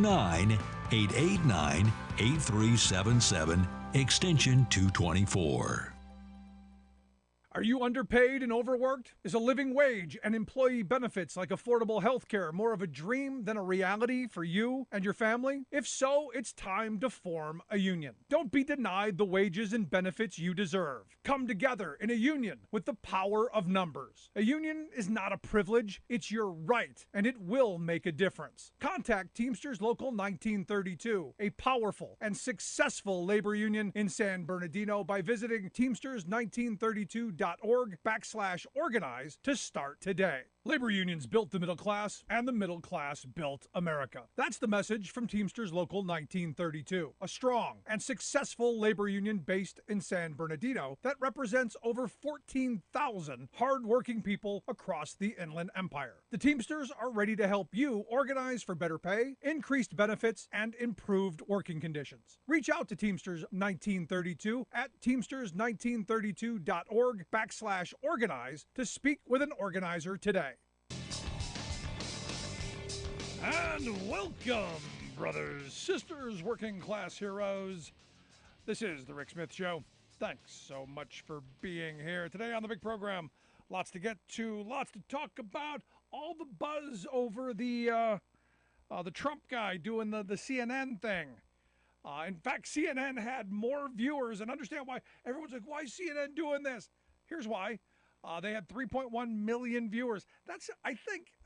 409-889-8377, extension 224. Are you underpaid and overworked? Is a living wage and employee benefits like affordable health care more of a dream than a reality for you and your family? If so, it's time to form a union. Don't be denied the wages and benefits you deserve. Come together in a union with the power of numbers. A union is not a privilege, it's your right, and it will make a difference. Contact Teamsters Local 1932, a powerful and successful labor union in San Bernardino, by visiting Teamsters1932.org/organize to start today. Labor unions built the middle class, and the middle class built America. That's the message from Teamsters Local 1932, a strong and successful labor union based in San Bernardino that represents over 14,000 hardworking people across the Inland Empire. The Teamsters are ready to help you organize for better pay, increased benefits, and improved working conditions. Reach out to Teamsters 1932 at Teamsters1932.org/organize to speak with an organizer today. And welcome, brothers, sisters, working class heroes. This is the Rick Smith Show. Thanks so much for being here today on the big program. Lots to get to, lots to talk about. All the buzz over the Trump guy doing the CNN thing. In fact, CNN had more viewers, and understand why. Everyone's like, why is CNN doing this? Here's why. They had 3.1 million viewers. That's, I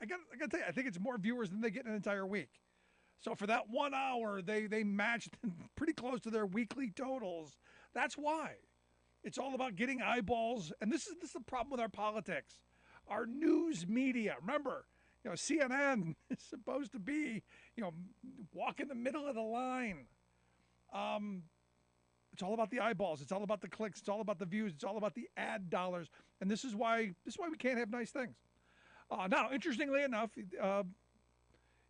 gotta tell you, I think it's more viewers than they get in an entire week. So for that 1 hour, they matched pretty close to their weekly totals. That's why. It's all about getting eyeballs, and this is the problem with our politics. Our news media, remember, CNN is supposed to be, walk in the middle of the line. It's all about the eyeballs. It's all about the clicks. It's all about the views. It's all about the ad dollars. And this is why we can't have nice things. Now, interestingly enough,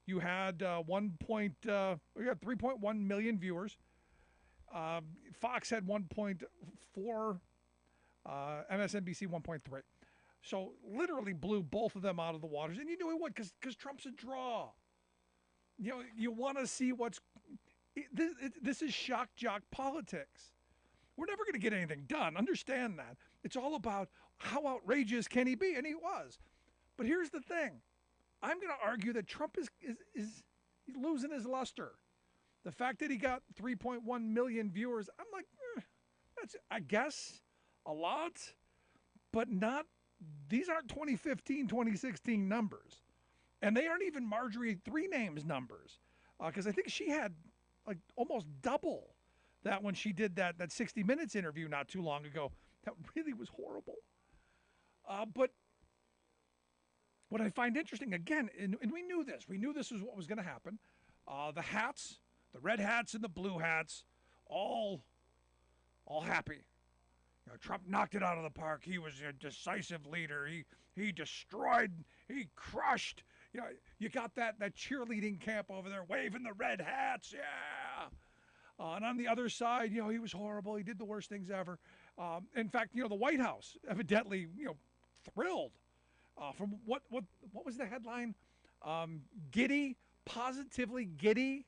you had 3.1 million viewers. Fox had 1.4, MSNBC 1.3. So literally blew both of them out of the waters. And you knew it would, because Trump's a draw. You want to see what's... This is shock jock politics. We're never going to get anything done. Understand that. It's all about how outrageous can he be, and he was. But here's the thing. I'm going to argue that Trump is losing his luster. The fact that he got 3.1 million viewers, I'm like, that's, I guess, a lot, but not. These aren't 2015, 2016 numbers. And they aren't even Marjorie Three Names numbers. Because I think she had like almost double that when she did that 60 Minutes interview not too long ago. That really was horrible. But what I find interesting, again, and we knew this was what was going to happen. The hats, the red hats and the blue hats, all happy. Trump knocked it out of the park. He was a decisive leader. He destroyed, he crushed. You got that cheerleading camp over there waving the red hats. Yeah. And on the other side, he was horrible. He did the worst things ever. In fact, the White House evidently, thrilled. From what was the headline? Giddy, positively giddy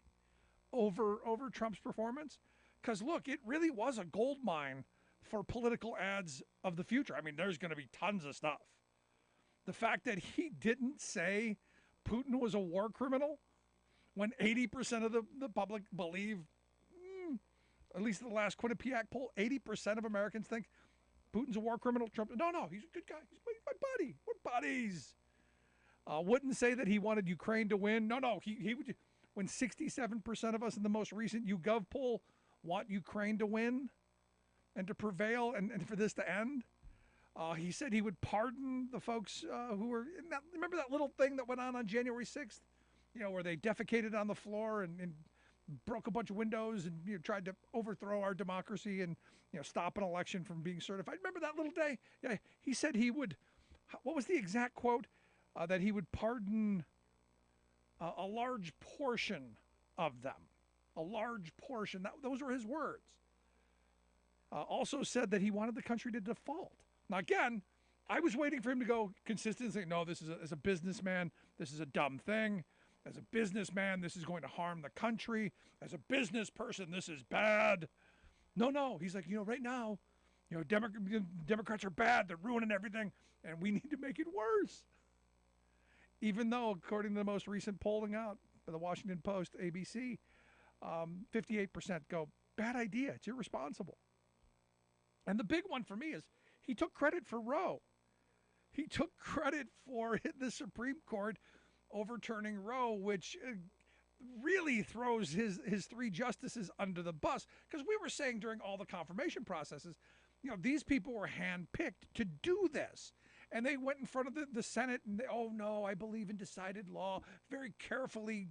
over Trump's performance. Because look, it really was a gold mine for political ads of the future. I mean, there's going to be tons of stuff. The fact that he didn't say Putin was a war criminal when 80% of the public believe, at least in the last Quinnipiac poll, 80% of Americans think Putin's a war criminal. Trump, no, he's a good guy. He's my buddy. We're buddies. Wouldn't say that he wanted Ukraine to win. No, he would. When 67% of us in the most recent YouGov poll want Ukraine to win and to prevail and for this to end, he said he would pardon the folks who were in that. Remember that little thing that went on January 6th? Where they defecated on the floor and broke a bunch of windows and tried to overthrow our democracy and stop an election from being certified. Remember that little day? Yeah, he said he would. What was the exact quote? That he would pardon a large portion of them. A large portion. Those were his words. Also said that he wanted the country to default. Now, again, I was waiting for him to go consistent and say, no, this is as a businessman, this is a dumb thing. As a businessman, this is going to harm the country. As a business person, this is bad. No. He's like, right now, Democrats are bad. They're ruining everything, and we need to make it worse. Even though, according to the most recent polling out by the Washington Post, ABC, 58% go, bad idea. It's irresponsible. And the big one for me is he took credit for Roe. He took credit for the Supreme Court overturning Roe, which really throws his three justices under the bus. Because we were saying during all the confirmation processes, these people were handpicked to do this. And they went in front of the Senate and oh no, I believe in decided law. Very carefully,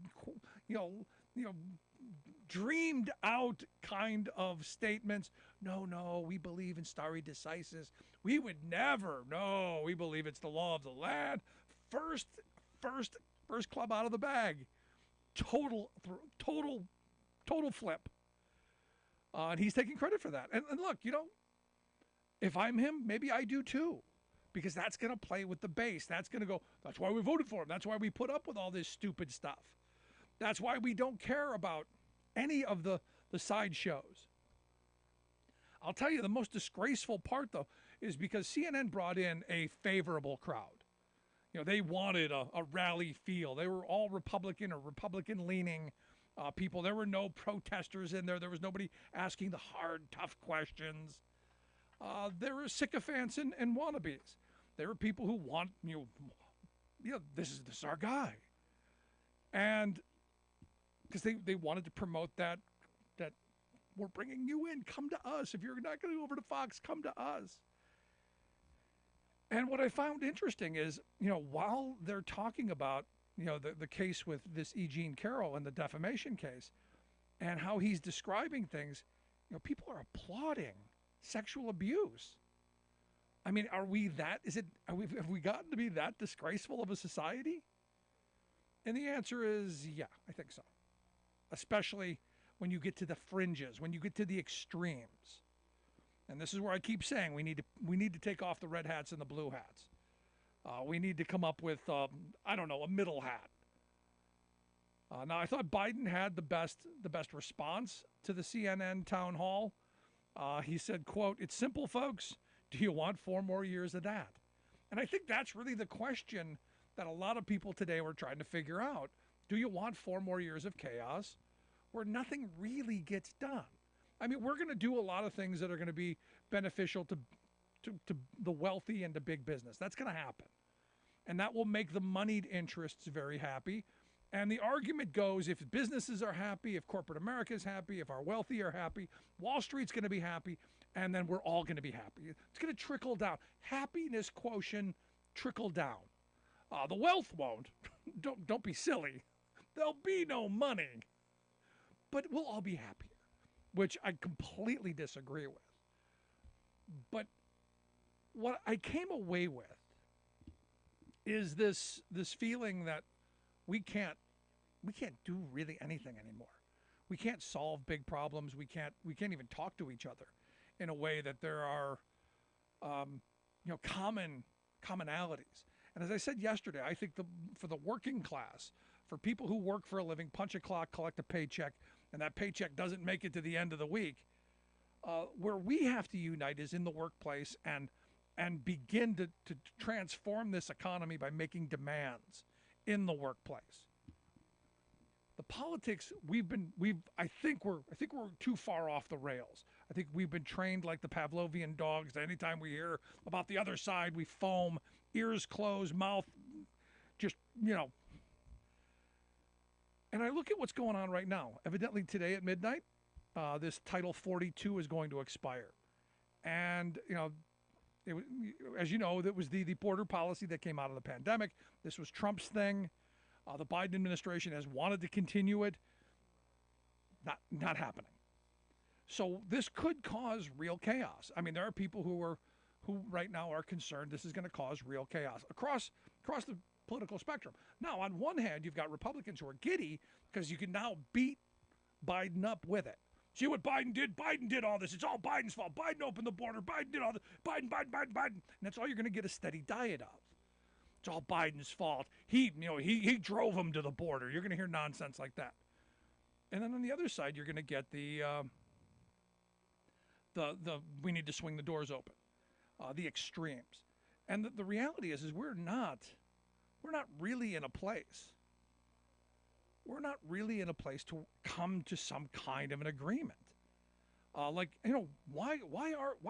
dreamed out kind of statements. No, we believe in stare decisis. We would never. No, we believe it's the law of the land. First club out of the bag. Total flip. And he's taking credit for that. And look, if I'm him, maybe I do too. Because that's going to play with the base. That's going to go, that's why we voted for him. That's why we put up with all this stupid stuff. That's why we don't care about any of the side shows. I'll tell you, the most disgraceful part, though, is because CNN brought in a favorable crowd. They wanted a rally feel. They were all Republican or Republican-leaning people. There were no protesters in there. There was nobody asking the hard, tough questions. There were sycophants and wannabes. There were people who want, this is our guy. And because they wanted to promote that we're bringing you in, come to us. If you're not going to go over to Fox, come to us. And what I found interesting is, while they're talking about, the case with this E. Jean Carroll and the defamation case and how he's describing things, people are applauding sexual abuse. I mean, have we gotten to be that disgraceful of a society? And the answer is, yeah, I think so. Especially when you get to the fringes, when you get to the extremes. And this is where I keep saying we need to take off the red hats and the blue hats. We need to come up with, a middle hat. Now, I thought Biden had the best response to the CNN town hall. He said, quote, "It's simple, folks. Do you want 4 more years of that?" And I think that's really the question that a lot of people today were trying to figure out. Do you want 4 more years of chaos where nothing really gets done? I mean, we're going to do a lot of things that are going to be beneficial to the wealthy and to big business. That's going to happen. And that will make the moneyed interests very happy. And the argument goes, if businesses are happy, if corporate America is happy, if our wealthy are happy, Wall Street's going to be happy, and then we're all going to be happy. It's going to trickle down. Happiness quotient trickle down. The wealth won't. Don't be silly. There'll be no money. But we'll all be happier, which I completely disagree with. But what I came away with is this feeling that we can't do really anything anymore. We can't solve big problems. We can't even talk to each other in a way that there are commonalities. And as I said yesterday, I think for the working class, for people who work for a living, punch a clock, collect a paycheck, and that paycheck doesn't make it to the end of the week, where we have to unite is in the workplace and begin to transform this economy by making demands in the workplace. The politics I think we're too far off the rails. I think we've been trained like the Pavlovian dogs. Anytime we hear about the other side, we foam, ears closed, mouth just, And I look at what's going on right now. Evidently today at midnight, this Title 42 is going to expire. And, as you know, that was the border policy that came out of the pandemic. This was Trump's thing. The Biden administration has wanted to continue it. Not happening. So this could cause real chaos. I mean, there are people who right now are concerned this is going to cause real chaos across the political spectrum. Now, on one hand, you've got Republicans who are giddy because you can now beat Biden up with it. See what Biden did? Biden did all this. It's all Biden's fault. Biden opened the border. Biden did all this. Biden. And that's all you're going to get a steady diet of. It's all Biden's fault. He drove him to the border. You're going to hear nonsense like that. And then on the other side, you're going to get the we need to swing the doors open, the extremes. And the reality is we're not really in a place. We're not really in a place to come to some kind of an agreement. Why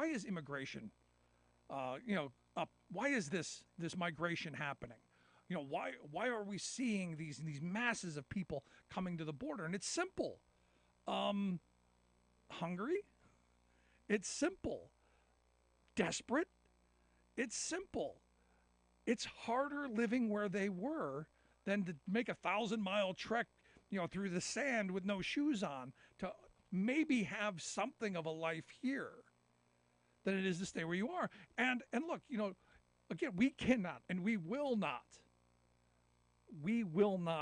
is immigration, up? Why is this migration happening? Why are we seeing these masses of people coming to the border? And it's simple. Hungry? It's simple. Desperate? It's simple. It's harder living where they were than to make a 1,000-mile trek, through the sand with no shoes on to maybe have something of a life here than it is to stay where you are. And look, again, we cannot and we will not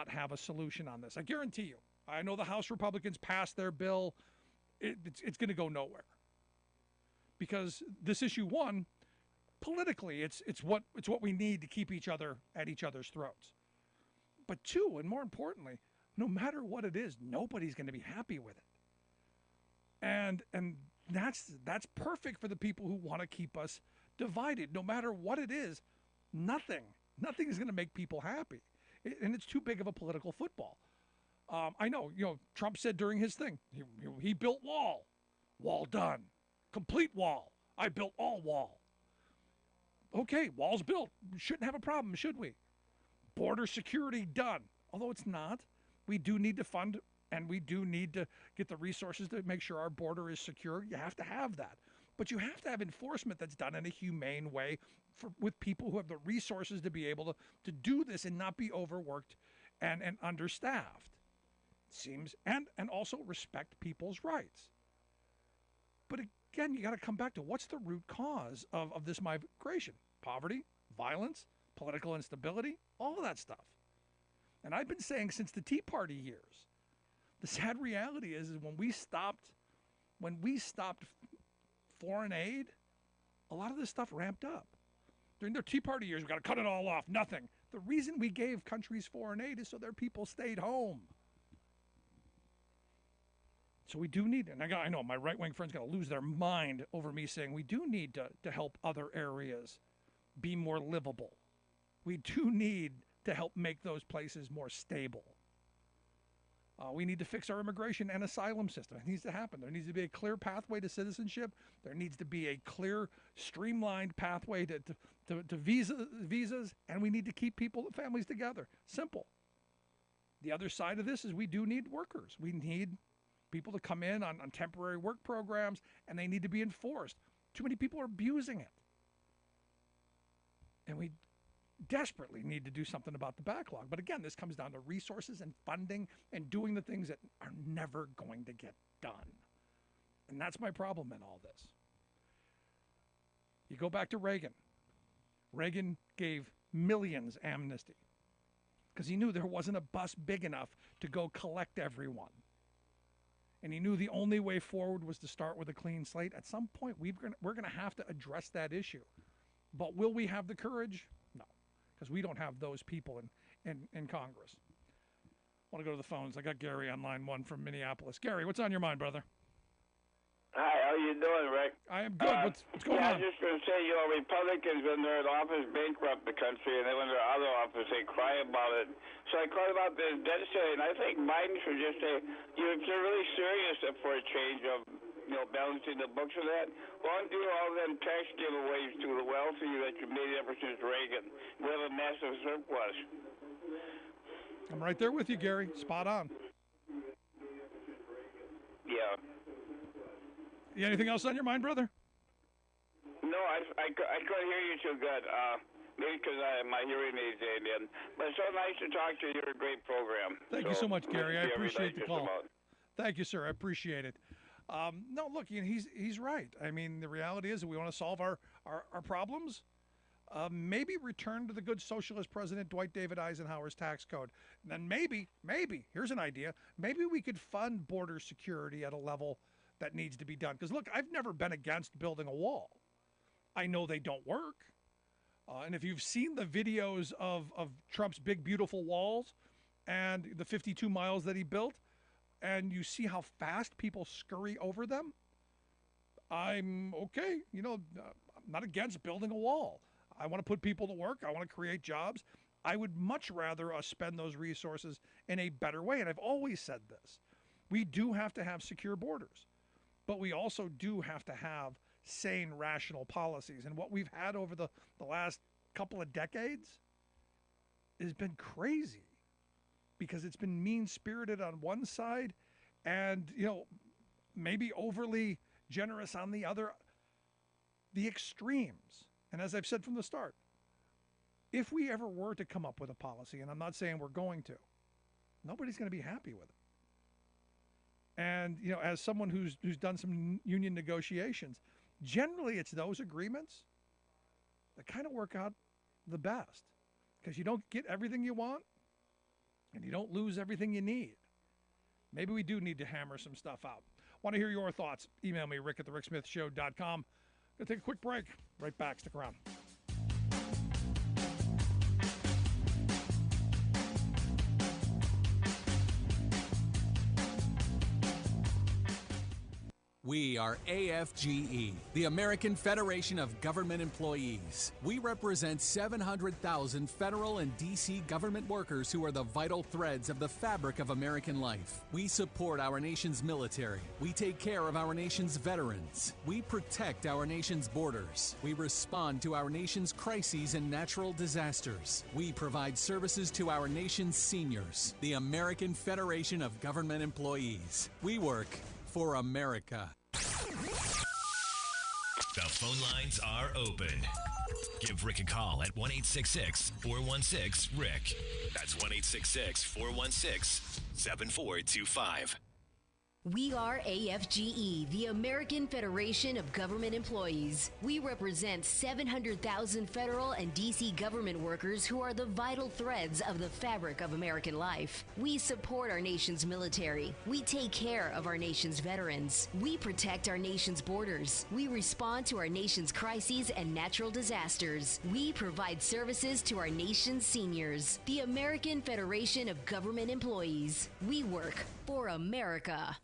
have a solution on this. I guarantee you. I know the House Republicans passed their bill. It's going to go nowhere. Because this issue, one, politically, it's what we need to keep each other at each other's throats. But two, and more importantly, no matter what it is, nobody's going to be happy with it. And that's perfect for the people who want to keep us divided. No matter what it is, nothing is going to make people happy. And it's too big of a political football. I know, Trump said during his thing, he built wall done, complete wall. I built all wall. Okay, wall's built. Shouldn't have a problem, should we? Border security done. Although it's not, we do need to fund and we do need to get the resources to make sure our border is secure. You have to have that. But you have to have enforcement that's done in a humane way with people who have the resources to be able to do this and not be overworked and understaffed. Seems and also respect people's rights. But again, you got to come back to what's the root cause of this migration? Poverty, violence, political instability, all of that stuff. And I've been saying since the Tea Party years, the sad reality is when we stopped foreign aid, a lot of this stuff ramped up. During their Tea Party years, we got to cut it all off, nothing. The reason we gave countries foreign aid is so their people stayed home. So we do need, and I know my right-wing friend's going to lose their mind over me saying we do need to help other areas be more livable. We do need to help make those places more stable. We need to fix our immigration and asylum system. It needs to happen. There needs to be a clear pathway to citizenship. There needs to be a clear, streamlined pathway to visas, and we need to keep families together. Simple. The other side of this is we do need workers. We need people to come in on temporary work programs, and they need to be enforced. Too many people are abusing it. And we desperately need to do something about the backlog. But again, this comes down to resources and funding and doing the things that are never going to get done. And that's my problem in all this. You go back to Reagan. Reagan gave millions amnesty because he knew there wasn't a bus big enough to go collect everyone. And he knew the only way forward was to start with a clean slate. At some point, we're going to have to address that issue. But will we have the courage? No, because we don't have those people in Congress. I want to go to the phones. I got Gary on line one from Minneapolis. Gary, what's on your mind, brother? Hi, how you doing, Rick? I am good. What's going on? I was just going to say, Republicans, when they're in office, bankrupt the country, and then when they're out of office, they cry about it. So I called about this debt ceiling. I think Biden should just say, if you're really serious for a change of, balancing the books of that, why don't you do all them tax giveaways to the wealthy that you made ever since Reagan? We have a massive surplus. I'm right there with you, Gary. Spot on. Yeah. Anything else on your mind, brother? No, I couldn't hear you too good. Maybe because my hearing aids ain't in. But it's so nice to talk to you. You're a great program. Thank you so much, Gary. I appreciate the call. Thank you, sir. I appreciate it. No, look, he's right. I mean, the reality is that we want to solve our problems. Maybe return to the good socialist President Dwight David Eisenhower's tax code. And then maybe, here's an idea, maybe we could fund border security at a level that needs to be done. Because, look, I've never been against building a wall. I know they don't work. And if you've seen the videos of Trump's big, beautiful walls and the 52 miles that he built, and you see how fast people scurry over them, I'm okay. I'm not against building a wall. I want to put people to work. I want to create jobs. I would much rather us spend those resources in a better way. And I've always said this. We do have to have secure borders, but we also do have to have sane, rational policies. And what we've had over the last couple of decades has been crazy because it's been mean-spirited on one side and, maybe overly generous on the other, the extremes. And as I've said from the start, if we ever were to come up with a policy, and I'm not saying we're going to, nobody's going to be happy with it. And, as someone who's done some union negotiations, generally it's those agreements that kind of work out the best because you don't get everything you want and you don't lose everything you need. Maybe we do need to hammer some stuff out. Want to hear your thoughts? Email me, rick@thericksmithshow.com. Gonna take a quick break. Right back. Stick around. We are AFGE, the American Federation of Government Employees. We represent 700,000 federal and D.C. government workers who are the vital threads of the fabric of American life. We support our nation's military. We take care of our nation's veterans. We protect our nation's borders. We respond to our nation's crises and natural disasters. We provide services to our nation's seniors. The American Federation of Government Employees. We work for America. The phone lines are open. Give Rick a call at 1-866-416-RICK. That's 1-866-416-7425. We are AFGE, the American Federation of Government Employees. We represent 700,000 federal and D.C. government workers who are the vital threads of the fabric of American life. We support our nation's military. We take care of our nation's veterans. We protect our nation's borders. We respond to our nation's crises and natural disasters. We provide services to our nation's seniors. The American Federation of Government Employees. We work for America.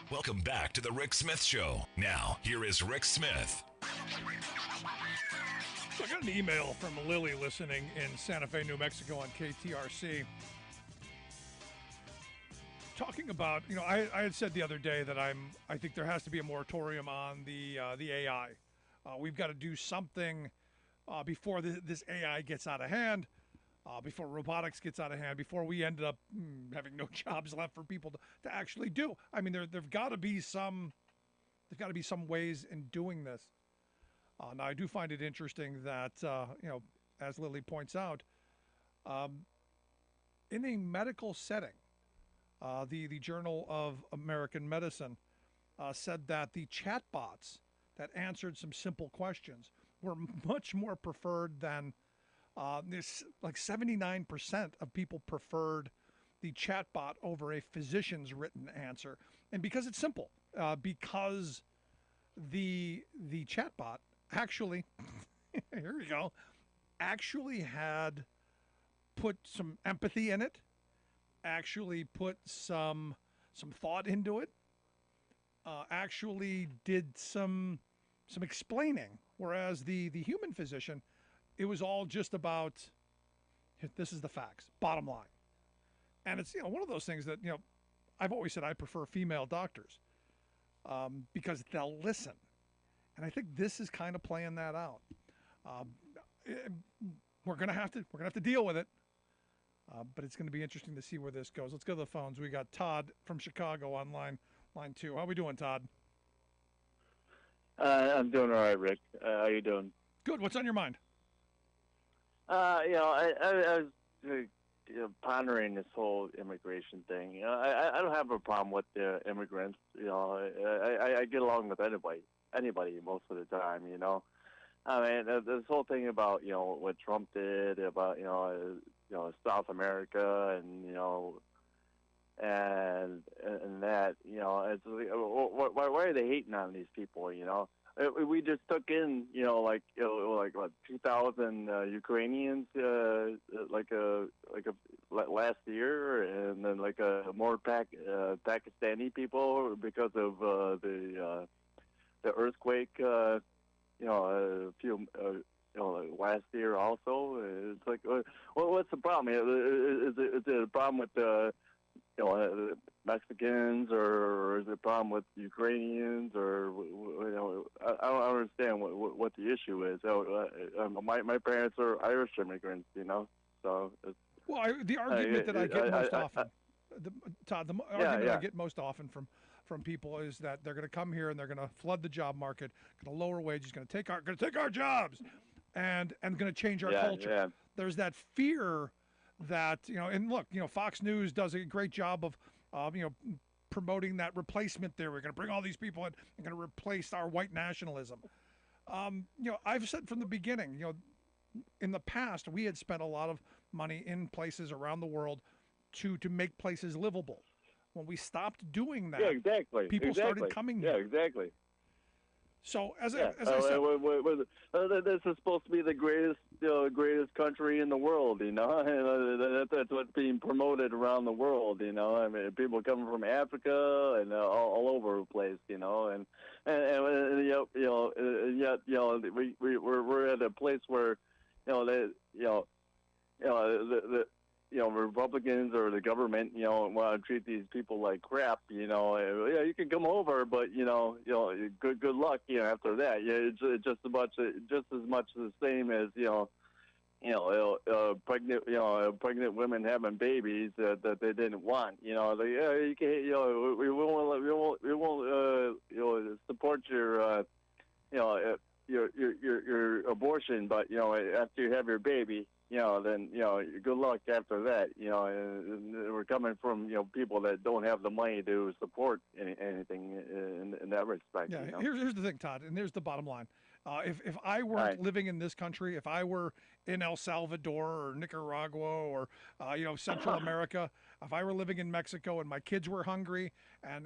Welcome back to the Rick Smith Show. Now, here is Rick Smith. So I got an email from Lily listening in Santa Fe, New Mexico on KTRC. Talking about, I had said the other day that I think there has to be a moratorium on the AI. We've got to do something before this AI gets out of hand. Before robotics gets out of hand, before we ended up having no jobs left for people to actually do. I mean, there've got to be some ways in doing this. Now, I do find it interesting that as Lily points out, in a medical setting, the Journal of American Medicine said that the chatbots that answered some simple questions were much more preferred than. There's like 79% of people preferred the chatbot over a physician's written answer. And because it's simple, because the chatbot actually, here we go, actually had put some empathy in it, actually put some thought into it, actually did some explaining, whereas the human physician, it was all just about, this is the facts, bottom line. And it's, one of those things that, I've always said I prefer female doctors because they'll listen. And I think this is kind of playing that out. We're going to have to deal with it. But it's going to be interesting to see where this goes. Let's go to the phones. We got Todd from Chicago on line 2. How are we doing, Todd? I'm doing all right, Rick. How you doing? Good. What's on your mind? I was pondering this whole immigration thing. I don't have a problem with the immigrants. I get along with anybody most of the time. I mean, this whole thing about what Trump did about South America and and that it's why are they hating on these people? we just took in, like what, 2,000 Ukrainians, last year, and then more Pakistani people because of the earthquake, a few. Last year also. It's like, what's the problem? Is it a problem with Mexicans, or is it a problem with Ukrainians, or I don't understand what the issue is. My parents are Irish immigrants, so. Well, the argument that I get most often, Todd, the argument that I get most often from people is that they're going to come here and they're going to flood the job market, going to lower wages, going to take our jobs, and going to change our culture. Yeah. There's that fear that, and look, Fox News does a great job of promoting that replacement theory. We're going to bring all these people in and going to replace our white nationalism. I've said from the beginning, in the past, we had spent a lot of money in places around the world to make places livable. When we stopped doing that, people started coming here. Yeah, exactly. So as I said, this is supposed to be the greatest country in the world, and that's what's being promoted around the world, I mean, people coming from Africa and all over the place, and yet we're at a place where Republicans or the government, want to treat these people like crap. You can come over, but good luck. After that, it's just as much the same as pregnant women having babies that they didn't want. We won't support your abortion, but after you have your baby, then good luck after that. We're coming from people that don't have the money to support anything in that respect. Yeah, here's the thing, Todd, and there's the bottom line. If I weren't living in this country, if I were in El Salvador or Nicaragua or Central America, if I were living in Mexico and my kids were hungry and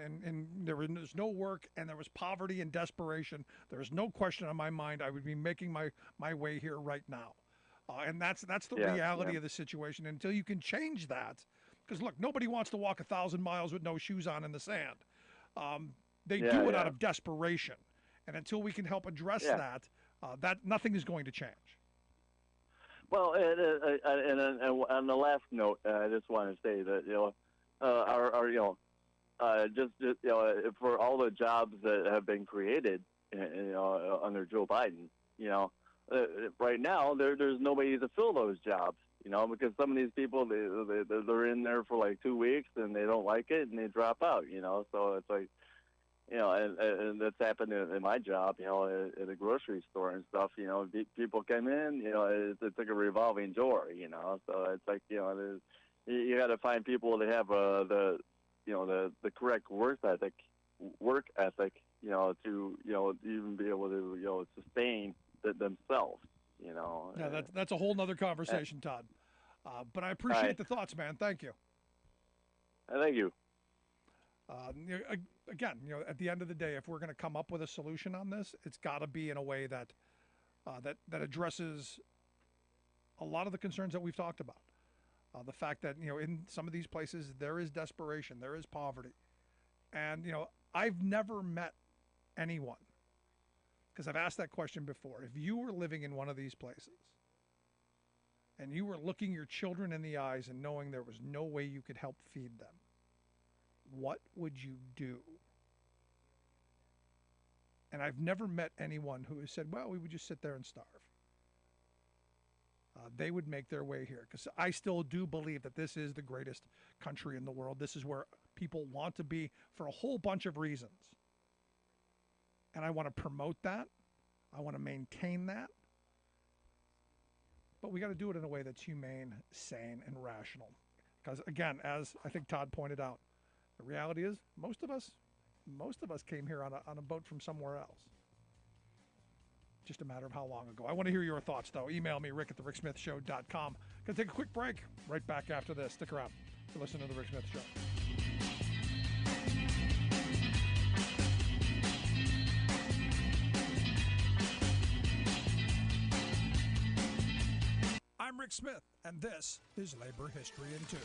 there was no work and there was poverty and desperation, there's no question on my mind I would be making my way here right now. And that's the reality of the situation. Until you can change that, because look, nobody wants to walk 1,000 miles with no shoes on in the sand. They do it out of desperation, and until we can help address that nothing is going to change. Well, and on the last note, I just want to say that for all the jobs that have been created, under Joe Biden, right now there's nobody to fill those jobs, because some of these people they're in there for like 2 weeks and they don't like it and they drop out, so it's like, and that's happened in my job, at a grocery store and stuff. People come in, it's like a revolving door, so it's like, you got to find people that have the correct work ethic, to even be able to sustain themselves, Yeah, that's a whole nother conversation, Todd. But I appreciate the thoughts, man. Thank you. Thank you. Again, at the end of the day, if we're going to come up with a solution on this, it's got to be in a way that addresses a lot of the concerns that we've talked about. The fact that, in some of these places there is desperation, there is poverty, and I've never met anyone, because I've asked that question before. If you were living in one of these places and you were looking your children in the eyes and knowing there was no way you could help feed them, what would you do? And I've never met anyone who has said, well, we would just sit there and starve. They would make their way here, because I still do believe that this is the greatest country in the world. This is where people want to be for a whole bunch of reasons. And I want to promote that. I want to maintain that. But we got to do it in a way that's humane, sane, and rational. Because again, as I think Todd pointed out, the reality is most of us came here on a boat from somewhere else. Just a matter of how long ago. I want to hear your thoughts, though. Email me, rick@thericksmithshow.com. Going to take a quick break. Right back after this. Stick around to listen to The Rick Smith Show. Rick Smith, and this is Labor History in 2.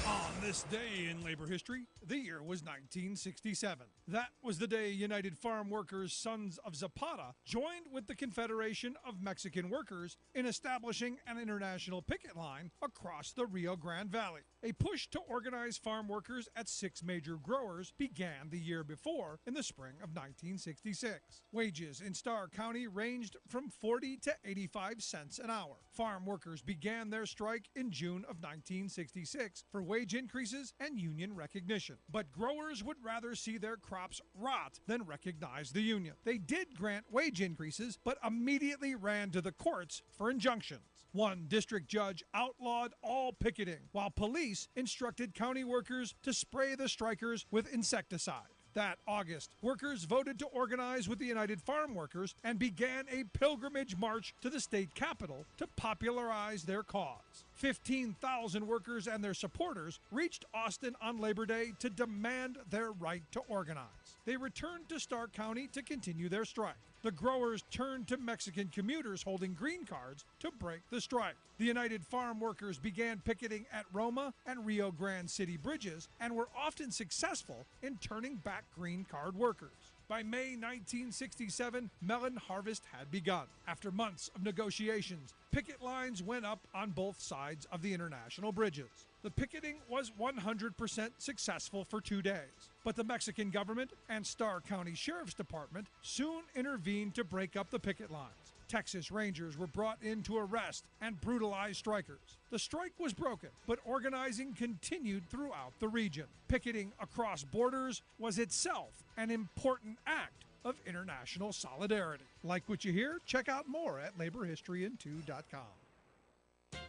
On this day in labor history, the year was 1967. That was the day United Farm Workers Sons of Zapata joined with the Confederation of Mexican Workers in establishing an international picket line across the Rio Grande Valley. A push to organize farm workers at 6 major growers began the year before in the spring of 1966. Wages in Starr County ranged from 40 to 85 cents an hour. Farm workers began their strike in June of 1966 for wage increases and union recognition. But growers would rather see their crops rot than recognize the union. They did grant wage increases, but immediately ran to the courts for injunctions. One district judge outlawed all picketing, while police instructed county workers to spray the strikers with insecticide. That August, workers voted to organize with the United Farm Workers and began a pilgrimage march to the state capitol to popularize their cause. 15,000 workers and their supporters reached Austin on Labor Day to demand their right to organize. They returned to Starr County to continue their strike. The growers turned to Mexican commuters holding green cards to break the strike. The United Farm Workers began picketing at Roma and Rio Grande City bridges and were often successful in turning back green card workers. By May 1967, melon harvest had begun. After months of negotiations, picket lines went up on both sides of the international bridges. The picketing was 100% successful for 2 days, but the Mexican government and Starr County Sheriff's Department soon intervened to break up the picket lines. Texas Rangers were brought in to arrest and brutalize strikers. The strike was broken, but organizing continued throughout the region. Picketing across borders was itself an important act of international solidarity. Like what you hear? Check out more at laborhistoryin2.com.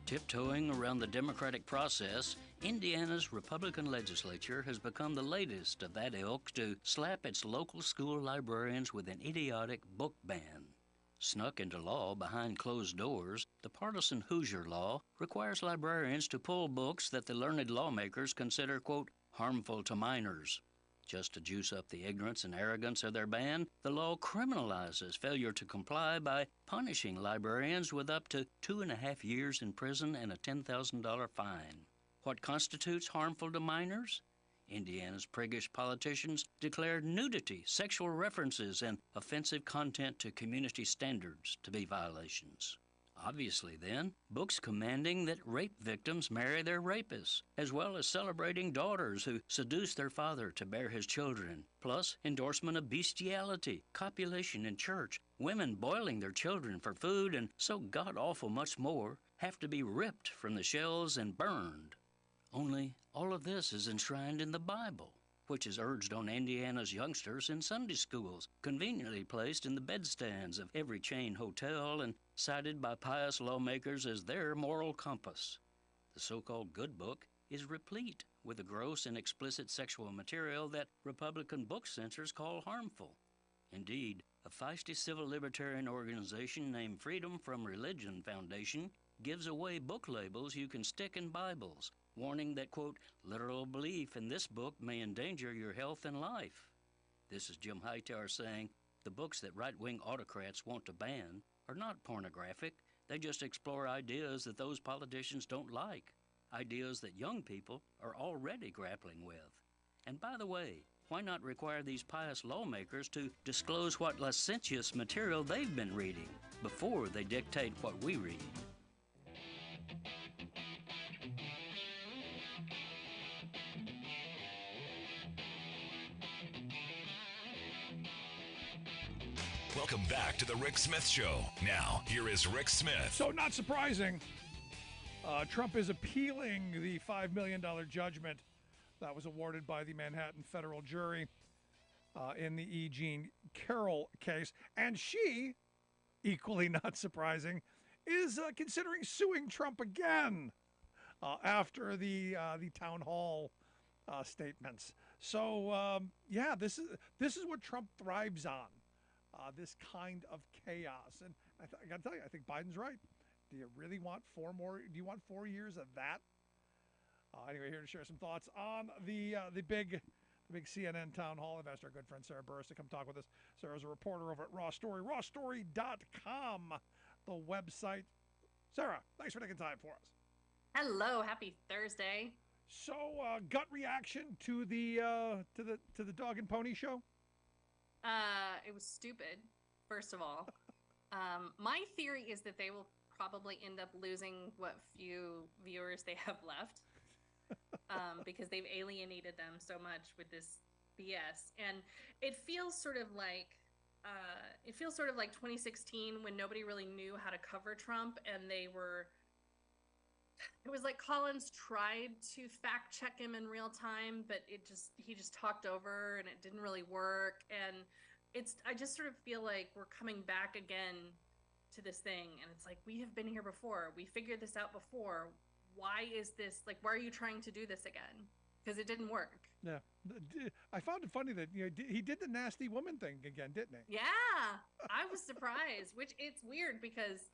Tiptoeing around the democratic process, Indiana's Republican legislature has become the latest of that ilk to slap its local school librarians with an idiotic book ban. Snuck into law behind closed doors, the partisan Hoosier law requires librarians to pull books that the learned lawmakers consider, quote, harmful to minors. Just to juice up the ignorance and arrogance of their ban, the law criminalizes failure to comply by punishing librarians with up to 2.5 years in prison and a $10,000 fine. What constitutes harmful to minors? Indiana's priggish politicians declared nudity, sexual references, and offensive content to community standards to be violations. Obviously, then, books commanding that rape victims marry their rapists, as well as celebrating daughters who seduce their father to bear his children, plus endorsement of bestiality, copulation in church, women boiling their children for food, and so god-awful much more, have to be ripped from the shelves and burned. Only all of this is enshrined in the Bible, which is urged on Indiana's youngsters in Sunday schools, conveniently placed in the bedstands of every chain hotel and cited by pious lawmakers as their moral compass. The so-called good book is replete with the gross and explicit sexual material that Republican book censors call harmful. Indeed, a feisty civil libertarian organization named Freedom from Religion Foundation gives away book labels you can stick in Bibles, warning that, quote, literal belief in this book may endanger your health and life. This is Jim Hightower saying the books that right-wing autocrats want to ban are not pornographic. They just explore ideas that those politicians don't like, ideas that young people are already grappling with. And by the way, why not require these pious lawmakers to disclose what licentious material they've been reading before they dictate what we read? Welcome back to the Rick Smith Show. Now, here is Rick Smith. So, not surprising, Trump is appealing the $5 million judgment that was awarded by the Manhattan federal jury in the E. Jean Carroll case. And she, equally not surprising, is considering suing Trump again after the town hall statements. So, yeah, this is what Trump thrives on. This kind of chaos. And I got to tell you, I think Biden's right. Do you really want do you want 4 years of that? Anyway, here to share some thoughts on the big CNN town hall. I've asked our good friend Sarah Burris to come talk with us. Sarah's a reporter over at Raw Story, rawstory.com, the website. Sarah, thanks for taking time for us. Hello, happy Thursday. So, gut reaction to the dog and pony show? It was stupid, first of all. My theory is that they will probably end up losing what few viewers they have left, because they've alienated them so much with this BS. And it feels sort of like 2016 when nobody really knew how to cover Trump, and it was like Collins tried to fact check him in real time, but he just talked over and it didn't really work. And I just sort of feel like we're coming back again to this thing, and it's like, we have been here before. We figured this out before. Why is this, like, why are you trying to do this again? Because it didn't work. Yeah. I found it funny that he did the nasty woman thing again, didn't he? Yeah. I was surprised, which it's weird because,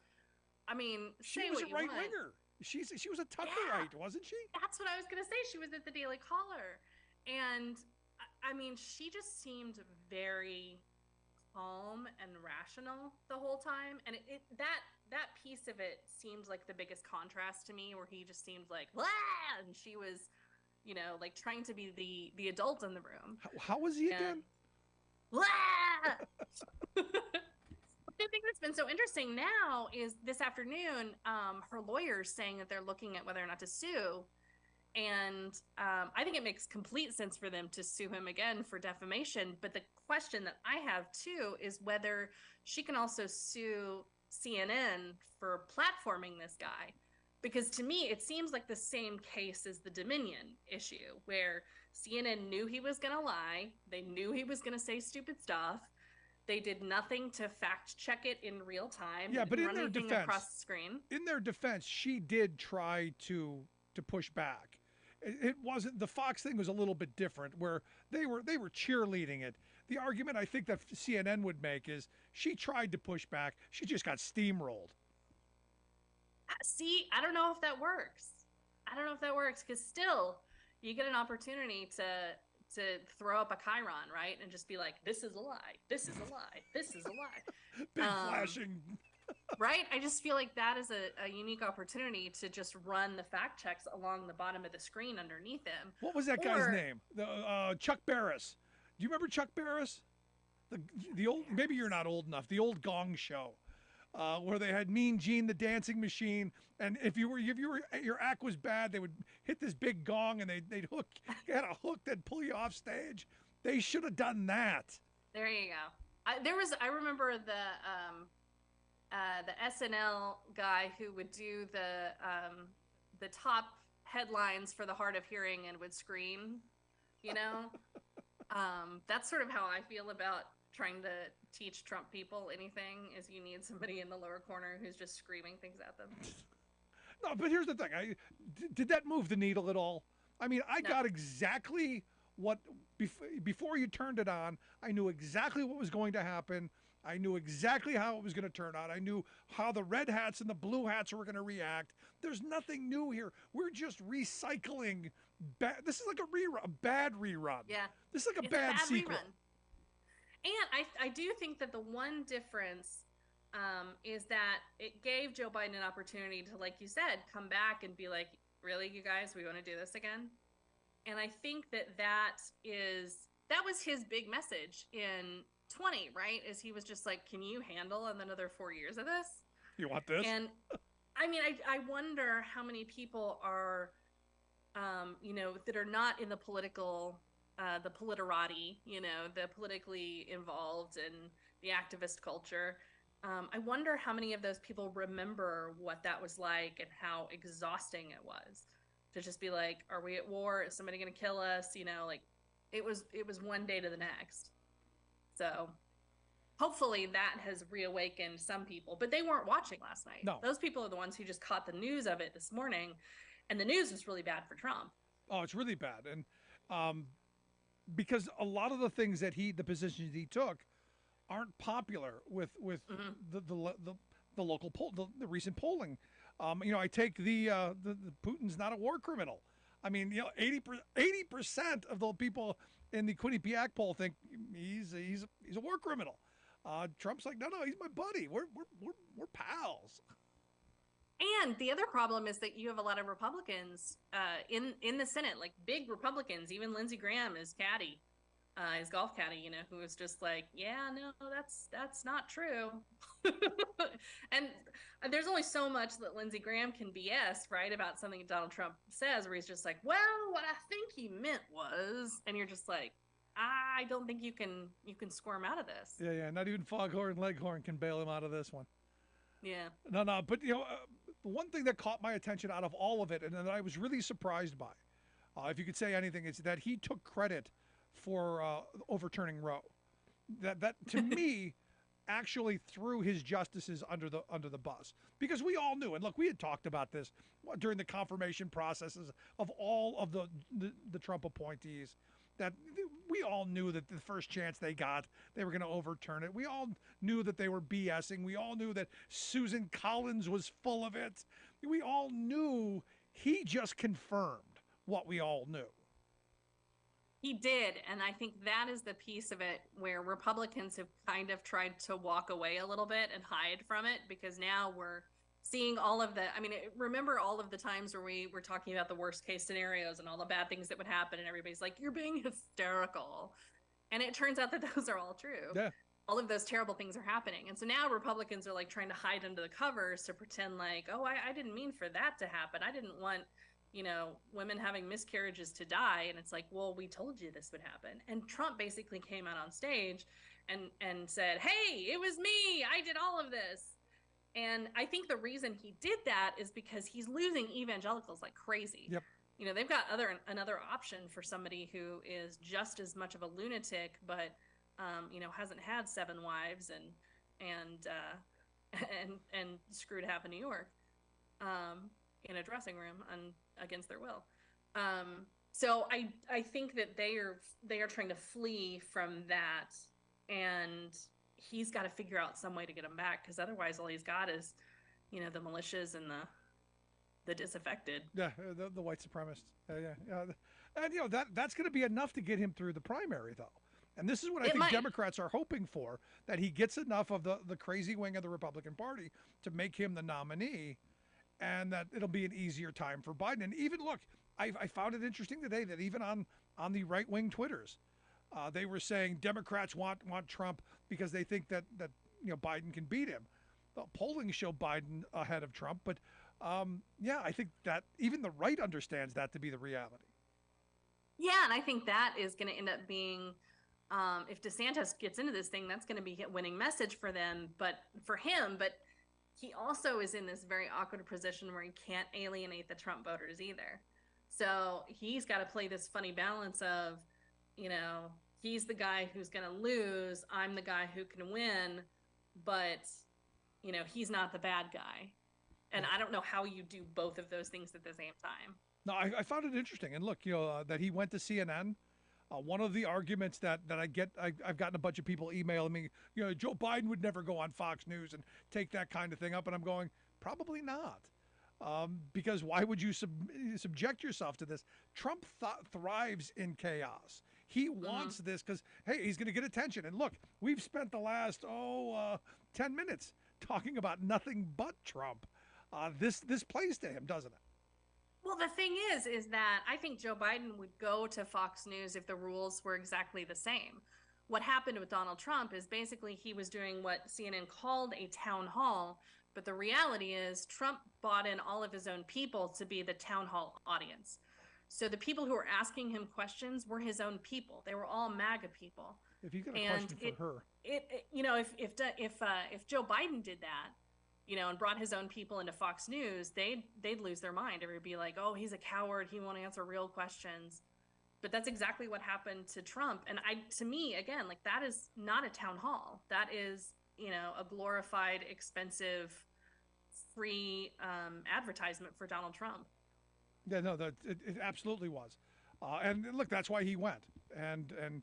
I mean, she was a right-winger. She was a Tuckerite, wasn't she? That's what I was going to say. She was at the Daily Caller. And, I mean, she just seemed very calm and rational the whole time, and that piece of it seemed like the biggest contrast to me, where he just seemed like blah, and she was, like trying to be the adult in the room. How was he again? Blah! The thing that's been so interesting now is this afternoon, her lawyer's saying that they're looking at whether or not to sue. And I think it makes complete sense for them to sue him again for defamation. But the question that I have, too, is whether she can also sue CNN for platforming this guy. Because to me, it seems like the same case as the Dominion issue, where CNN knew he was going to lie. They knew he was going to say stupid stuff. They did nothing to fact check it in real time. Yeah, but in their defense, across the screen. In their defense, she did try to push back. It wasn't, the Fox thing was a little bit different, where they were cheerleading it. The argument I think that CNN would make is she tried to push back, she just got steamrolled. See, I don't know if that works. Because still, you get an opportunity to throw up a chyron, right, and just be like, "This is a lie. This is a lie. This is a lie." Big flashing. Right? I just feel like that is a unique opportunity to just run the fact checks along the bottom of the screen underneath him. What was that guy's name? Chuck Barris. Do you remember Chuck Barris? The old, maybe you're not old enough. The old Gong Show, where they had Mean Gene, the dancing machine, and if your act was bad, they would hit this big gong and they'd hook. You had a hook that'd pull you off stage. They should have done that. There you go. I remember the SNL guy who would do the top headlines for the hard of hearing and would scream, that's sort of how I feel about trying to teach Trump people anything, is you need somebody in the lower corner who's just screaming things at them. No, but here's the thing. Did that move the needle at all? I mean, I got exactly what, before you turned it on, I knew exactly what was going to happen. I knew exactly how it was going to turn out. I knew how the red hats and the blue hats were going to react. There's nothing new here. We're just recycling. This is like a rerun, a bad rerun. Yeah. This is like a bad sequel. Rerun. And I do think that the one difference is that it gave Joe Biden an opportunity to, like you said, come back and be like, really, you guys, we want to do this again? And I think that was his big message in 20, right? Is he was just like, can you handle another 4 years of this? You want this? And I mean, I wonder how many people are, that are not in the political, the politierati, the politically involved and the activist culture. I wonder how many of those people remember what that was like and how exhausting it was to just be like, are we at war? Is somebody going to kill us? It was one day to the next. So hopefully that has reawakened some people, but they weren't watching last night. No. Those people are the ones who just caught the news of it this morning, and the news was really bad for Trump. Oh, it's really bad. And because a lot of the things that the positions he took aren't popular with the local poll, the recent polling. I take the Putin's not a war criminal. I mean, 80% of the people in the Quinnipiac poll think he's a war criminal. Trump's like, no, he's my buddy. We're pals. And the other problem is that you have a lot of Republicans in the Senate, like big Republicans. Even Lindsey Graham, his caddy, his golf caddy, who was just like, yeah, no, that's not true. And there's only so much that Lindsey Graham can BS, right, about something Donald Trump says, where he's just like, well, what I think he meant was, and you're just like, I don't think you can squirm out of this. Yeah. Not even Foghorn Leghorn can bail him out of this one. Yeah. No. But the one thing that caught my attention out of all of it, and that I was really surprised by, if you could say anything, is that he took credit for overturning Roe. That to me actually threw his justices under the bus, because we all knew, and look, we had talked about this during the confirmation processes of all of the Trump appointees, that we all knew that the first chance they got, they were going to overturn it. We all knew that they were BSing. We all knew that Susan Collins was full of it. We all knew. He just confirmed what we all knew. He did, and I think that is the piece of it where Republicans have kind of tried to walk away a little bit and hide from it, because now we're seeing all of remember all of the times where we were talking about the worst case scenarios and all the bad things that would happen, and everybody's like, you're being hysterical. And it turns out that those are all true. Yeah. All of those terrible things are happening. And so now Republicans are like trying to hide under the covers to pretend like, oh, I didn't mean for that to happen. I didn't want women having miscarriages to die. And it's like, well, we told you this would happen. And Trump basically came out on stage and said, hey, it was me. I did all of this. And I think the reason he did that is because he's losing evangelicals like crazy. Yep. They've got another option for somebody who is just as much of a lunatic, but hasn't had 7 wives and screwed half of New York in a dressing room and against their will. So I think that they are trying to flee from that, and he's got to figure out some way to get them back, because otherwise all he's got is the militias and the disaffected. Yeah, the white supremacists. And that's going to be enough to get him through the primary, though. And this is what I think Democrats are hoping for, that he gets enough of the crazy wing of the Republican Party to make him the nominee, and that it'll be an easier time for Biden. And even, look, I found it interesting today that even on the right-wing Twitters, they were saying Democrats want Trump because they think that Biden can beat him. The polling show Biden ahead of Trump, but I think that even the right understands that to be the reality. Yeah, and I think that is going to end up being, if DeSantis gets into this thing, that's going to be a winning message for them, but for him. But he also is in this very awkward position where he can't alienate the Trump voters either. So he's got to play this funny balance of, he's the guy who's going to lose, I'm the guy who can win, but, he's not the bad guy. And I don't know how you do both of those things at the same time. No, I found it interesting. And look, that he went to CNN. One of the arguments that I've gotten a bunch of people emailing me, Joe Biden would never go on Fox News and take that kind of thing up. And I'm going, probably not. Because why would you subject yourself to this? Trump thrives in chaos. He wants this because, hey, he's going to get attention. And look, we've spent the last, 10 minutes talking about nothing but Trump. This plays to him, doesn't it? Well, the thing is that I think Joe Biden would go to Fox News if the rules were exactly the same. What happened with Donald Trump is basically he was doing what CNN called a town hall, but the reality is Trump bought in all of his own people to be the town hall audience. So the people who were asking him questions were his own people. They were all MAGA people. If you got a question for her, if Joe Biden did that, and brought his own people into Fox News, they'd lose their mind. Everybody'd be like, oh, he's a coward. He won't answer real questions. But that's exactly what happened to Trump. And to me, again, like, that is not a town hall. That is, a glorified, expensive, free advertisement for Donald Trump. Yeah, no, it absolutely was. And look, that's why he went. And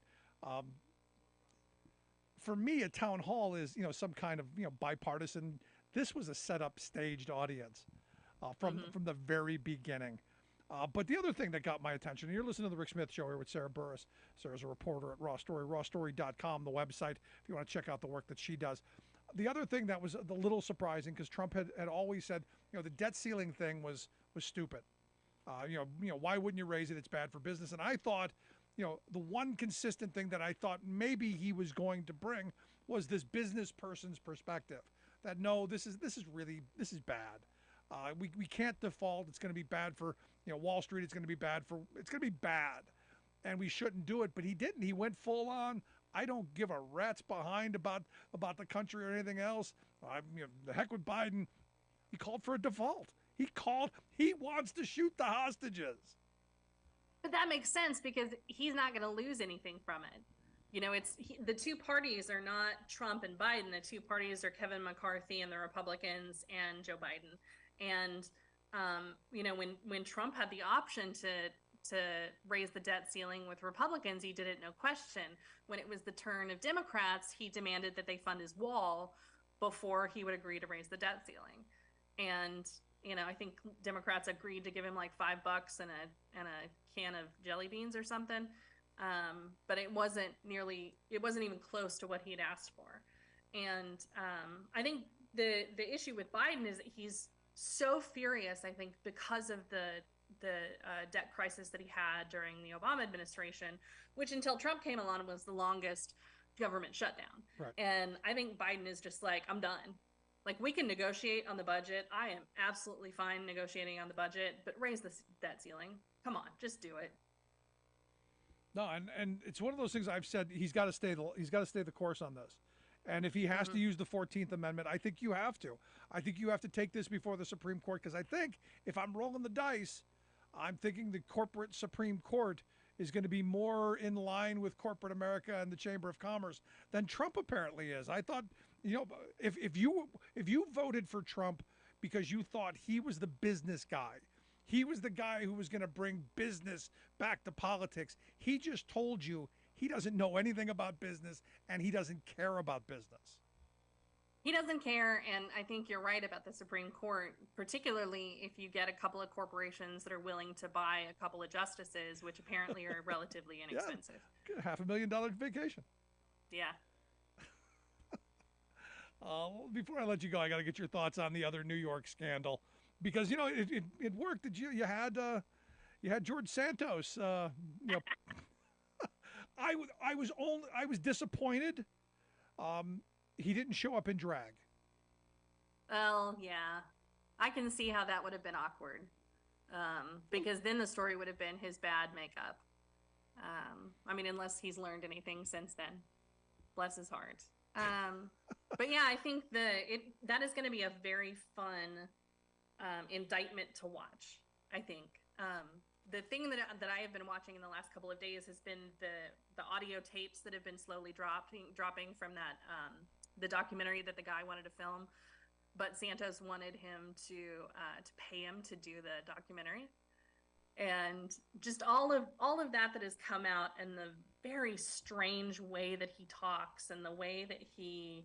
for me, a town hall is, some kind of, bipartisan. This was a set up, staged audience from the very beginning. But the other thing that got my attention, and you're listening to the Rick Smith Show here with Sarah Burris. Sarah's a reporter at Raw Story, rawstory.com, the website, if you want to check out the work that she does. The other thing that was a little surprising, because Trump had always said, the debt ceiling thing was stupid. Why wouldn't you raise it? It's bad for business. And I thought, the one consistent thing that I thought maybe he was going to bring was this business person's perspective. That no, this is bad. We can't default. It's going to be bad for Wall Street. It's going to be bad. And we shouldn't do it. But he didn't. He went full on. I don't give a rat's behind about the country or anything else. The heck with Biden. He called for a default. He wants to shoot the hostages. But that makes sense because he's not going to lose anything from it. The two parties are not Trump and Biden. The two parties are Kevin McCarthy and the Republicans and Joe Biden. And, when Trump had the option to raise the debt ceiling with Republicans, he did it no question. When it was the turn of Democrats, he demanded that they fund his wall before he would agree to raise the debt ceiling. And, I think Democrats agreed to give him like $5 and a can of jelly beans or something. But it wasn't even close to what he had asked for. And I think the issue with Biden is that he's so furious, I think, because of the debt crisis that he had during the Obama administration, which until Trump came along was the longest government shutdown. Right. And I think Biden is just like, I'm done. Like, we can negotiate on the budget. I am absolutely fine negotiating on the budget, but raise the debt ceiling. Come on, just do it. No, and it's one of those things I've said he's got to stay the course on this. And if he has to use the 14th Amendment, I think you have to. I think you have to take this before the Supreme Court, because I think if I'm rolling the dice, I'm thinking the corporate Supreme Court is going to be more in line with corporate America and the Chamber of Commerce than Trump apparently is. I thought, if you voted for Trump because you thought he was the business guy, he was the guy who was going to bring business back to politics, he just told you he doesn't know anything about business and he doesn't care about business. He doesn't care, and I think you're right about the Supreme Court, particularly if you get a couple of corporations that are willing to buy a couple of justices, which apparently are relatively inexpensive. Yeah, $500,000 vacation. Yeah. Before I let you go, I got to get your thoughts on the other New York scandal, because it worked. You had George Santos. I was disappointed. He didn't show up in drag. Well, yeah. I can see how that would have been awkward. Because then the story would have been his bad makeup. Unless he's learned anything since then. Bless his heart. But yeah, I think that is going to be a very fun indictment to watch, I think. The thing that I have been watching in the last couple of days has been the audio tapes that have been slowly dropping from that the documentary that the guy wanted to film, but Santos wanted him to pay him to do the documentary, and just all of that has come out, and the very strange way that he talks and the way that he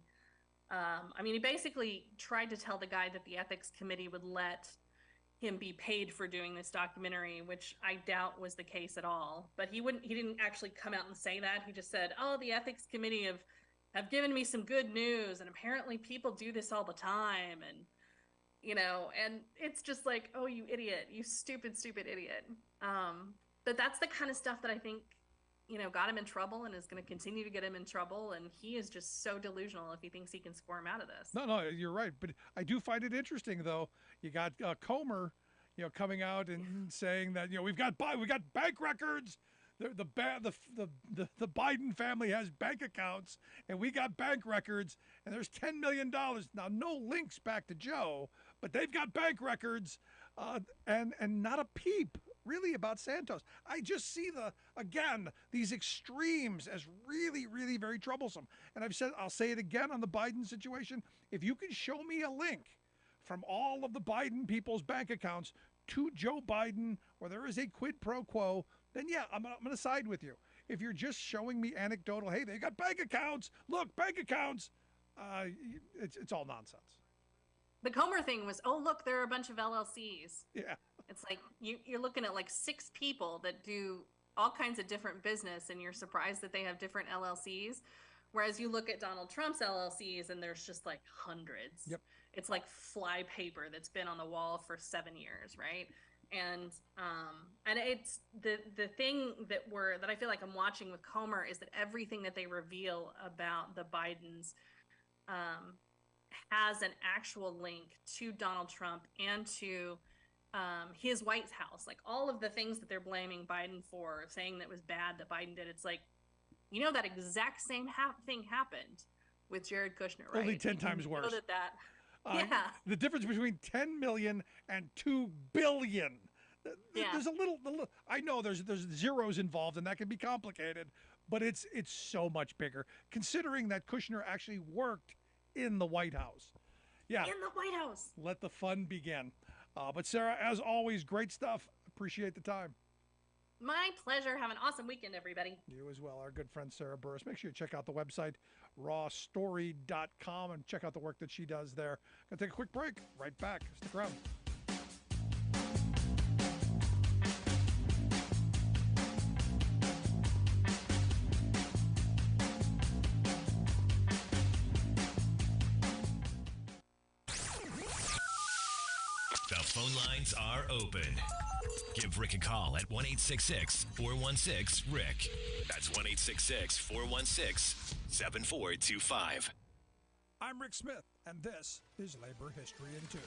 basically tried to tell the guy that the ethics committee would let him be paid for doing this documentary, which I doubt was the case at all. But he didn't actually come out and say that. He just said, "Oh, the ethics committee have given me some good news, and apparently people do this all the time." And and it's just like, oh, you idiot, you stupid idiot. But that's the kind of stuff that I think got him in trouble and is going to continue to get him in trouble. And he is just so delusional if he thinks he can squirm out of this. No, you're right. But I do find it interesting, though. You got Comer, coming out and saying that we got bank records. The Biden family has bank accounts, and we got bank records, and there's $10 million. Now, no links back to Joe, but they've got bank records, and not a peep really about Santos. I just see these extremes as really, really very troublesome. And I'll say it again on the Biden situation. If you can show me a link from all of the Biden people's bank accounts to Joe Biden, where there is a quid pro quo, then yeah, I'm going to side with you. If you're just showing me anecdotal, hey, they got bank accounts, look, bank accounts, it's all nonsense. The Comer thing was, oh, look, there are a bunch of LLCs. Yeah. It's like you're looking at like 6 people that do all kinds of different business, and you're surprised that they have different LLCs. Whereas you look at Donald Trump's LLCs, and there's just like hundreds. Yep. it's like fly paper that's been on the wall for 7 years, right? And it's the thing that I feel like I'm watching with Comer is that everything that they reveal about the Bidens has an actual link to Donald Trump and to his White House. Like all of the things that they're blaming Biden for, saying that was bad that Biden did, it's like, that exact same thing happened with Jared Kushner, right? Only 10 times worse. Yeah. The difference between 10 million and 2 billion. There's a little, I know there's zeros involved and that can be complicated, but it's so much bigger considering that Kushner actually worked in the White House. Yeah. In the White House. Let the fun begin. But Sarah, as always, great stuff. Appreciate the time. My pleasure. Have an awesome weekend, everybody. You as well. Our good friend Sarah Burris. Make sure you check out the website, rawstory.com, and check out the work that she does there. Gonna take a quick break. Right back. Stick around. The phone lines are open. Give Rick a call at 1-866-416-RICK. That's 1-866-416-7425. I'm Rick Smith, and this is Labor History in 2.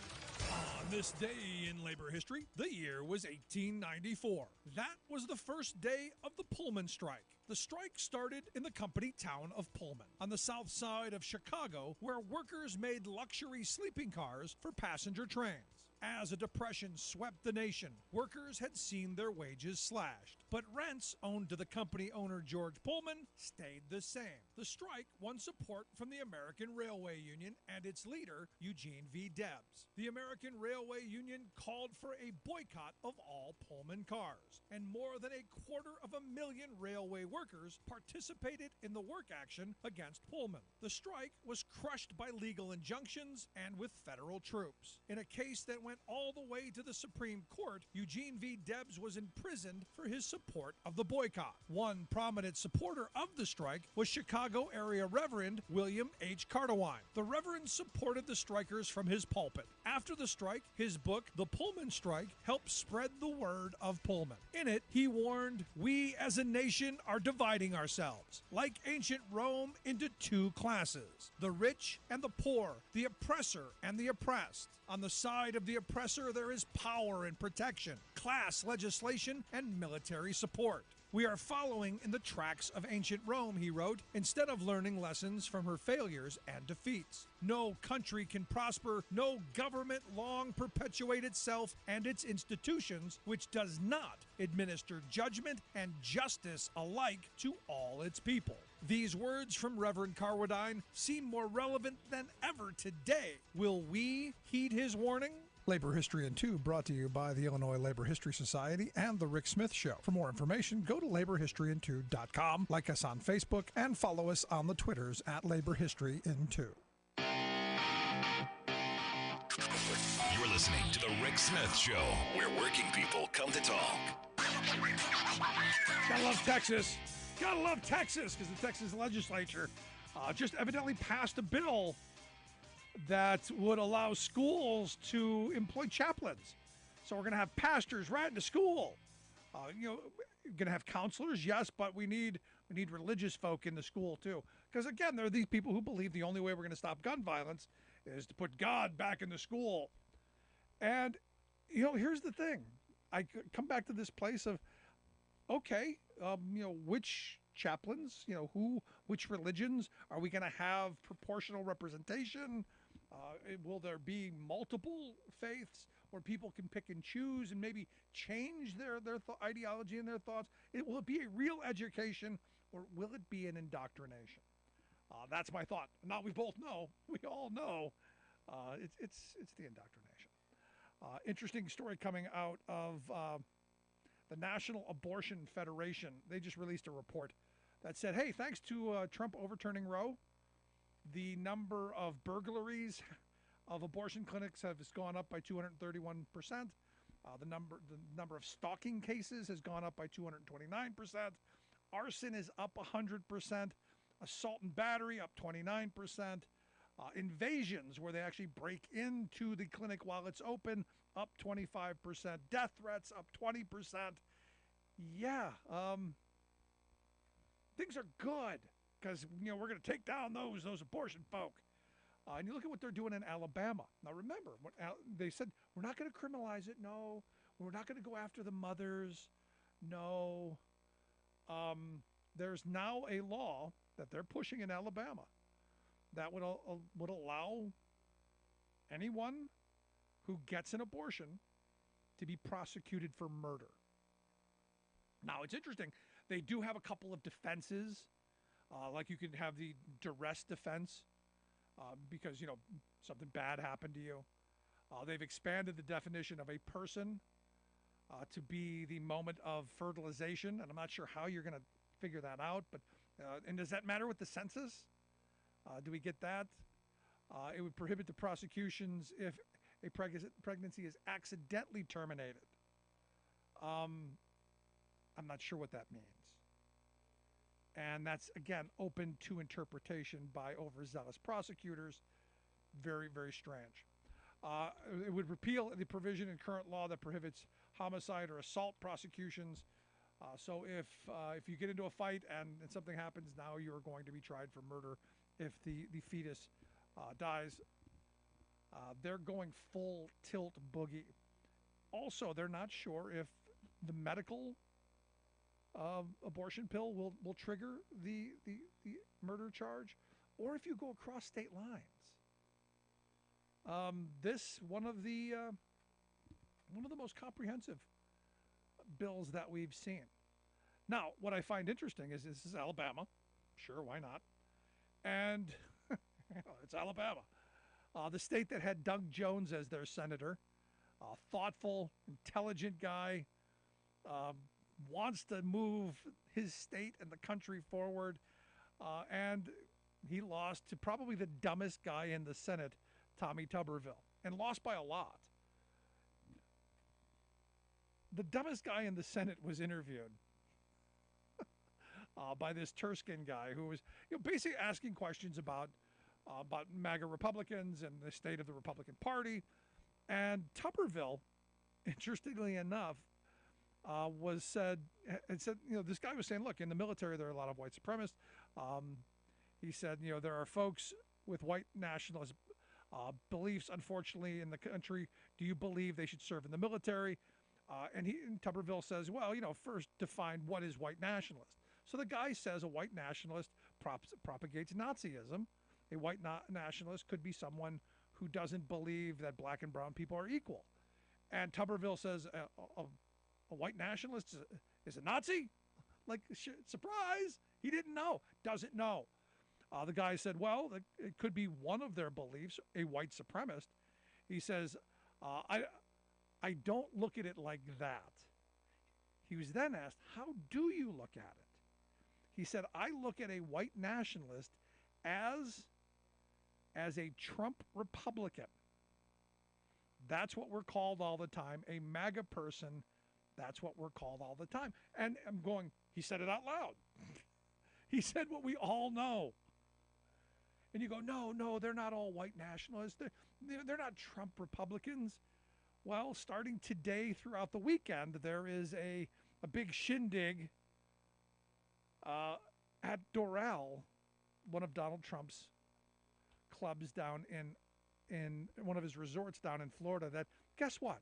On this day in labor history, the year was 1894. That was the first day of the Pullman strike. The strike started in the company town of Pullman, on the south side of Chicago, where workers made luxury sleeping cars for passenger trains. As a depression swept the nation, workers had seen their wages slashed, but rents owned to the company owner George Pullman stayed the same. The strike won support from the American Railway Union and its leader, Eugene V. Debs. The American Railway Union called for a boycott of all Pullman cars, and more than 250,000 railway workers participated in the work action against Pullman. The strike was crushed by legal injunctions and with federal troops. In a case that went all the way to the Supreme Court, Eugene V. Debs was imprisoned for his support of the boycott. One prominent supporter of the strike was Chicago area Reverend William H. Cardawine. The Reverend supported the strikers from his pulpit. After the strike, his book, The Pullman Strike, helped spread the word of Pullman. In it, he warned, "We as a nation are dividing ourselves, like ancient Rome, into two classes, the rich and the poor, the oppressor and the oppressed. On the side of the oppressor, there is power and protection, class legislation, and military support. We are following in the tracks of ancient Rome," he wrote, instead of learning lessons from her failures and defeats. No country can prosper, no government long perpetuate itself and its institutions, which does not administer judgment and justice alike to all its people. These words from Reverend Carwadine seem more relevant than ever today. Will we heed his warning? Labor History in 2 brought to you by the Illinois Labor History Society and The Rick Smith Show. For more information, go to laborhistoryin2.com, like us on Facebook, and follow us on the Twitters at Labor History in 2. You're listening to The Rick Smith Show, where working people come to talk. Gotta love Texas. Gotta love Texas, because the Texas legislature just evidently passed a bill that would allow schools to employ chaplains. So we're going to have pastors right into school. Going to have counselors, yes, but we need religious folk in the school too. Because again, there are these people who believe the only way we're going to stop gun violence is to put God back in the school. And here's the thing. I come back to this place of, okay, which chaplains, which religions are we going to have proportional representation? Will there be multiple faiths where people can pick and choose and maybe change their ideology and their thoughts? Will it be a real education, or will it be an indoctrination? That's my thought. Now we all know, it's the indoctrination. Interesting story coming out of the National Abortion Federation. They just released a report that said, hey, thanks to Trump overturning Roe, the number of burglaries of abortion clinics has gone up by 231%. The number of stalking cases has gone up by 229%. Arson is up 100%. Assault and battery up 29%. Invasions, where they actually break into the clinic while it's open, up 25%. Death threats, up 20%. Yeah, things are good because, we're going to take down those abortion folk. And you look at what they're doing in Alabama. Now, remember, they said, we're not going to criminalize it. No. We're not going to go after the mothers. No. There's now a law that they're pushing in Alabama that would allow anyone who gets an abortion to be prosecuted for murder. Now, it's interesting. They do have a couple of defenses, like you can have the duress defense because, something bad happened to you. They've expanded the definition of a person to be the moment of fertilization, and I'm not sure how you're going to figure that out, but and does that matter with the census? Do we get that? It would prohibit the prosecutions if a pregnancy is accidentally terminated. I'm not sure what that means. And that's, again, open to interpretation by overzealous prosecutors. Very, very strange. It would repeal the provision in current law that prohibits homicide or assault prosecutions. So if you get into a fight and something happens, now you're going to be tried for murder if the fetus dies. They're going full tilt boogie. Also, they're not sure if the medical abortion pill will trigger the murder charge, or if you go across state lines. This one of the most comprehensive bills that we've seen. Now, what I find interesting is this is Alabama. Sure, why not? And it's Alabama, the state that had Doug Jones as their senator, a thoughtful, intelligent guy, wants to move his state and the country forward, and he lost to probably the dumbest guy in the Senate, Tommy Tuberville, and lost by a lot. The dumbest guy in the Senate was interviewed by this Turskin guy who was basically asking questions about MAGA Republicans and the state of the Republican Party. And Tuberville, interestingly enough, said, this guy was saying, look, in the military there are a lot of white supremacists. He said, there are folks with white nationalist beliefs, unfortunately, in the country. Do you believe they should serve in the military? And Tuberville says, well, first define what is white nationalist. So the guy says a white nationalist propagates Nazism. A white nationalist could be someone who doesn't believe that black and brown people are equal. And Tuberville says a white nationalist is a Nazi? Like, surprise! He didn't know, doesn't know. The guy said, well, it could be one of their beliefs, a white supremacist. He says, I don't look at it like that. He was then asked, how do you look at it? He said, I look at a white nationalist as a Trump Republican. That's what we're called all the time. A MAGA person, that's what we're called all the time. And I'm going, he said it out loud. He said what we all know. And you go, no, they're not all white nationalists. They're not Trump Republicans. Well, starting today throughout the weekend, there is a big shindig at Doral, one of Donald Trump's clubs down in one of his resorts down in Florida, that, guess what?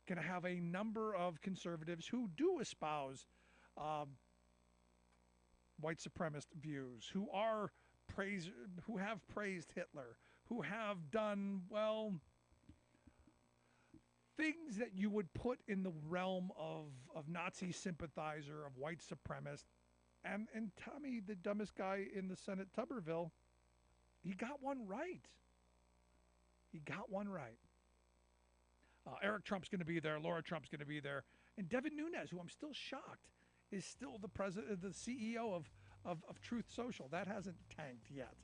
Going to have a number of conservatives who do espouse white supremacist views, who have praised Hitler, who have done, well, things that you would put in the realm of Nazi sympathizer, of white supremacist. And Tommy, the dumbest guy in the Senate, Tuberville, he got one right. He got one right. Eric Trump's going to be there. Laura Trump's going to be there. And Devin Nunes, who I'm still shocked, is still the president, the CEO of Truth Social. That hasn't tanked yet.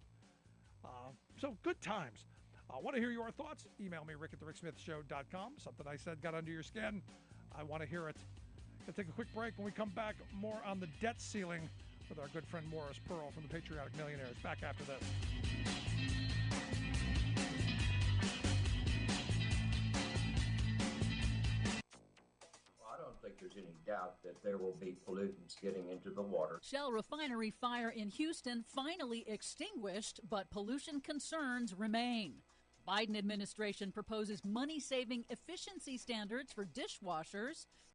So good times. I want to hear your thoughts. Email me, rick@thericksmithshow.com. Something I said got under your skin. I want to hear it. Going to take a quick break. When we come back, more on the debt ceiling with our good friend Morris Pearl from the Patriotic Millionaires. Back after this. I don't think there's any doubt that there will be pollutants getting into the water. Shell refinery fire in Houston finally extinguished, but pollution concerns remain. Biden administration proposes money-saving efficiency standards for dishwashers.